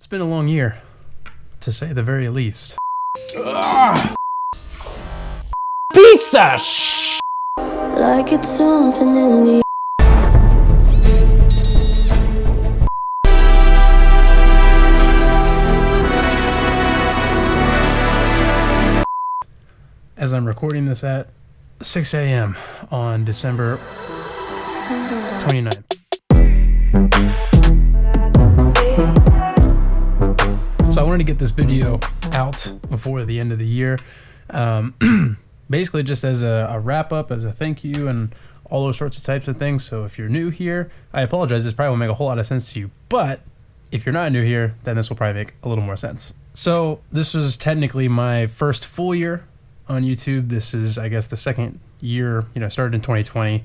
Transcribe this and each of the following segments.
It's been a long year, to say the very least. Piece of sh**. Like it's something in the As I'm recording this at 6 a.m. on December 29th. So I wanted to get this video out before the end of the year. Basically just as a wrap up, as a thank you, and all those sorts of types of things. So if you're new here, I apologize. This probably won't make a whole lot of sense to you, but if you're not new here, then this will probably make a little more sense. So this was technically my first full year on YouTube. This is, I guess, the second year, started in 2020.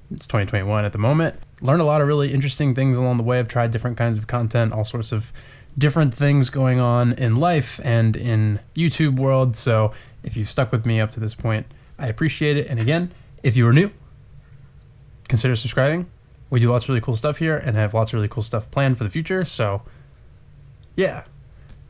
It's 2021 at the moment. Learned a lot of really interesting things along the way. I've tried different kinds of content, all sorts of different things going on in life and in YouTube world. So if you've stuck with me up to this point, I appreciate it. And again, if you are new, consider subscribing. We do lots of really cool stuff here and have lots of really cool stuff planned for the future. So yeah.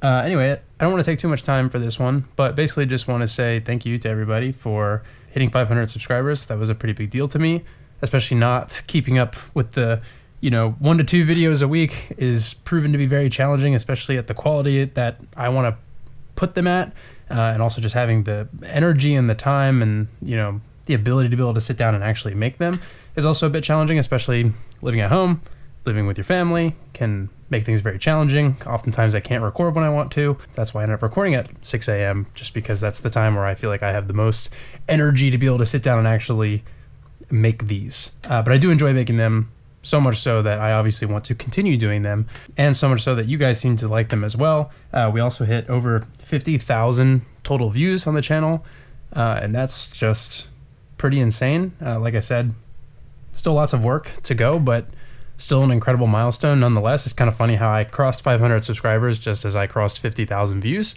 Anyway, I don't want to take too much time for this one, but basically just want to say thank you to everybody for hitting 500 subscribers. That was a pretty big deal to me, especially not keeping up with the 1 to 2 videos a week is proven to be very challenging, especially at the quality that I want to put them at, and also just having the energy and the time and the ability to be able to sit down and actually make them is also a bit challenging, especially living at home. Living with your family can make things very challenging. Oftentimes I can't record when I want to. That's why I end up recording at 6 a.m. just because that's the time where I feel like I have the most energy to be able to sit down and actually make these. But I do enjoy making them, so much so that I obviously want to continue doing them, and so much so that you guys seem to like them as well. We also hit over 50,000 total views on the channel, and that's just pretty insane. Like I said, still lots of work to go, but still an incredible milestone nonetheless. It's kind of funny how I crossed 500 subscribers just as I crossed 50,000 views.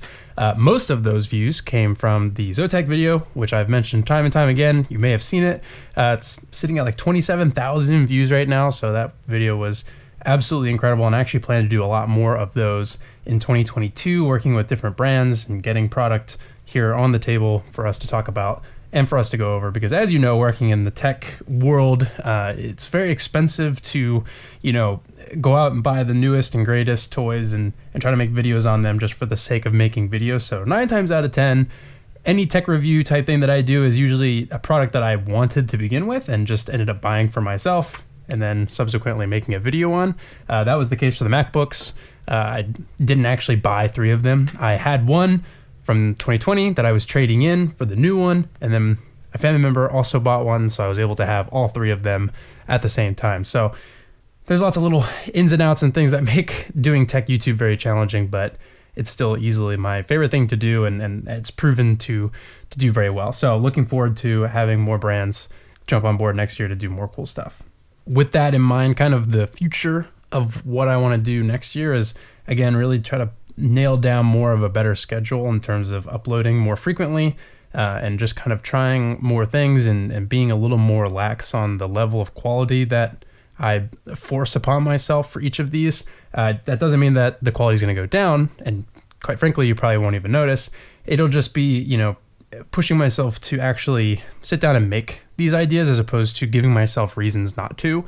Most of those views came from the Zotac video, which I've mentioned time and time again. You may have seen it. It's sitting at like 27,000 views right now, so that video was absolutely incredible, and I actually plan to do a lot more of those in 2022, working with different brands and getting product here on the table for us to talk about and for us to go over, because as you know, working in the tech world, it's very expensive to, go out and buy the newest and greatest toys and try to make videos on them just for the sake of making videos. So 9 times out of 10, any tech review type thing that I do is usually a product that I wanted to begin with and just ended up buying for myself and then subsequently making a video on. That was the case for the MacBooks. I didn't actually buy 3 of them. I had one from 2020 that I was trading in for the new one, and then a family member also bought one, so I was able to have all 3 of them at the same time. So there's lots of little ins and outs and things that make doing tech YouTube very challenging, but it's still easily my favorite thing to do, and it's proven to do very well. So looking forward to having more brands jump on board next year to do more cool stuff. With that in mind, kind of the future of what I want to do next year is, again, really try to nail down more of a better schedule in terms of uploading more frequently, and just kind of trying more things and being a little more lax on the level of quality that I force upon myself for each of these. That doesn't mean that the quality is going to go down, and quite frankly, you probably won't even notice. It'll just be, pushing myself to actually sit down and make these ideas as opposed to giving myself reasons not to.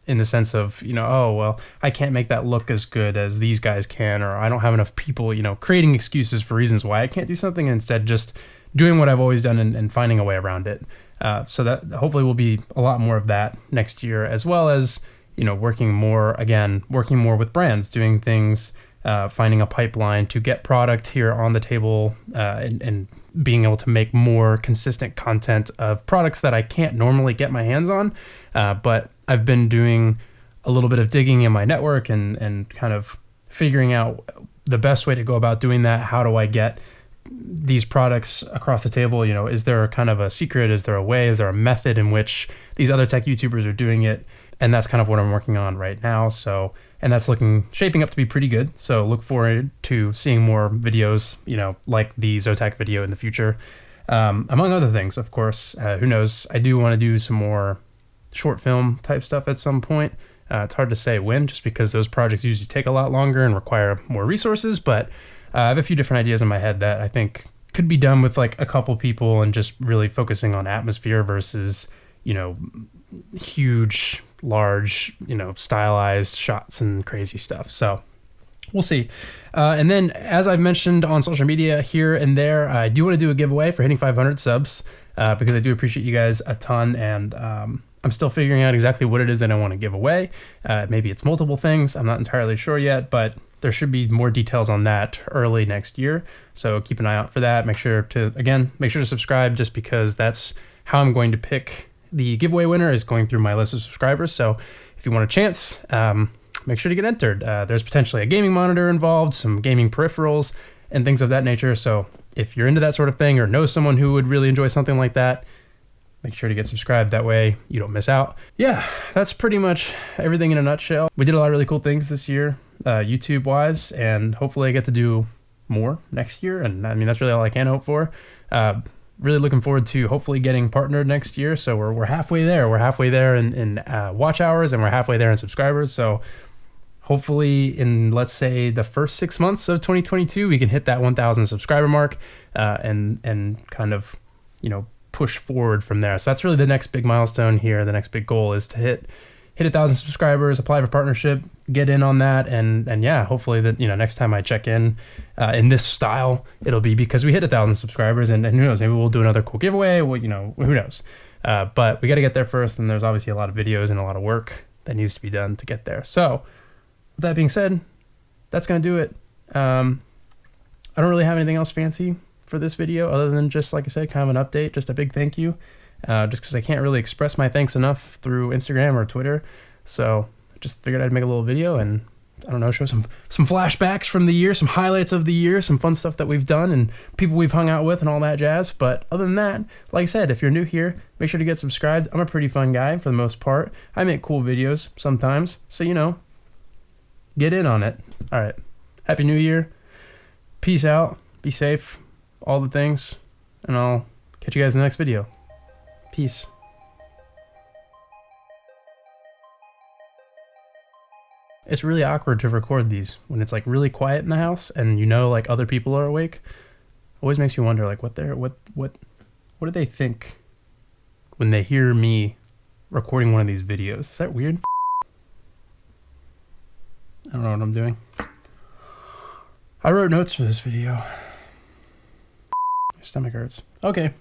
In the sense of, oh, well, I can't make that look as good as these guys can, or I don't have enough people, creating excuses for reasons why I can't do something, and instead just doing what I've always done and finding a way around it. So that hopefully will be a lot more of that next year, as well as, working more with brands, doing things, finding a pipeline to get product here on the table, and being able to make more consistent content of products that I can't normally get my hands on. But I've been doing a little bit of digging in my network and kind of figuring out the best way to go about doing that. How do I get these products across the table? Is there a kind of a secret? Is there a way? Is there a method in which these other tech YouTubers are doing it? And that's kind of what I'm working on right now. So, and that's shaping up to be pretty good. So look forward to seeing more videos, like the Zotac video in the future. Among other things, of course. Who knows? I do want to do some more short film type stuff at some point. It's hard to say when, just because those projects usually take a lot longer and require more resources, but I have a few different ideas in my head that I think could be done with like a couple people and just really focusing on atmosphere versus, huge, large, stylized shots and crazy stuff. So we'll see. And then, as I've mentioned on social media here and there, I do want to do a giveaway for hitting 500 subs because I do appreciate you guys a ton. And I'm still figuring out exactly what it is that I want to give away. Maybe it's multiple things. I'm not entirely sure yet, but there should be more details on that early next year. So keep an eye out for that. Make sure to subscribe, just because that's how I'm going to pick the giveaway winner, is going through my list of subscribers. So if you want a chance, make sure to get entered. There's potentially a gaming monitor involved, some gaming peripherals, and things of that nature. So if you're into that sort of thing or know someone who would really enjoy something like that, make sure to get subscribed. That way you don't miss out. Yeah, that's pretty much everything in a nutshell. We did a lot of really cool things this year, YouTube-wise, and hopefully I get to do more next year. And I mean, that's really all I can hope for. Really looking forward to hopefully getting partnered next year. So we're halfway there. We're halfway there in watch hours, and we're halfway there in subscribers. So hopefully in, let's say, the first 6 months of 2022, we can hit that 1,000 subscriber mark and kind of, push forward from there. So that's really the next big milestone here. The next big goal is to hit 1,000 subscribers, apply for partnership, get in on that. And yeah, hopefully that, next time I check in this style, it'll be because we hit 1,000 subscribers, and who knows, maybe we'll do another cool giveaway. Well, who knows? But we got to get there first. And there's obviously a lot of videos and a lot of work that needs to be done to get there. So with that being said, that's going to do it. I don't really have anything else fancy for this video other than just, like I said, kind of an update, just a big thank you, just because I can't really express my thanks enough through Instagram or Twitter. So I just figured I'd make a little video and, I don't know, show some flashbacks from the year, some highlights of the year, some fun stuff that we've done and people we've hung out with and all that jazz. But other than that, like I said, if you're new here, make sure to get subscribed. I'm a pretty fun guy for the most part. I make cool videos sometimes, so get in on it. All right. Happy New Year. Peace out. Be safe. All the things. And I'll catch you guys in the next video. Peace. It's really awkward to record these when it's like really quiet in the house and like other people are awake. Always makes you wonder like what do they think when they hear me recording one of these videos? Is that weird? I don't know what I'm doing. I wrote notes for this video. My stomach hurts. Okay.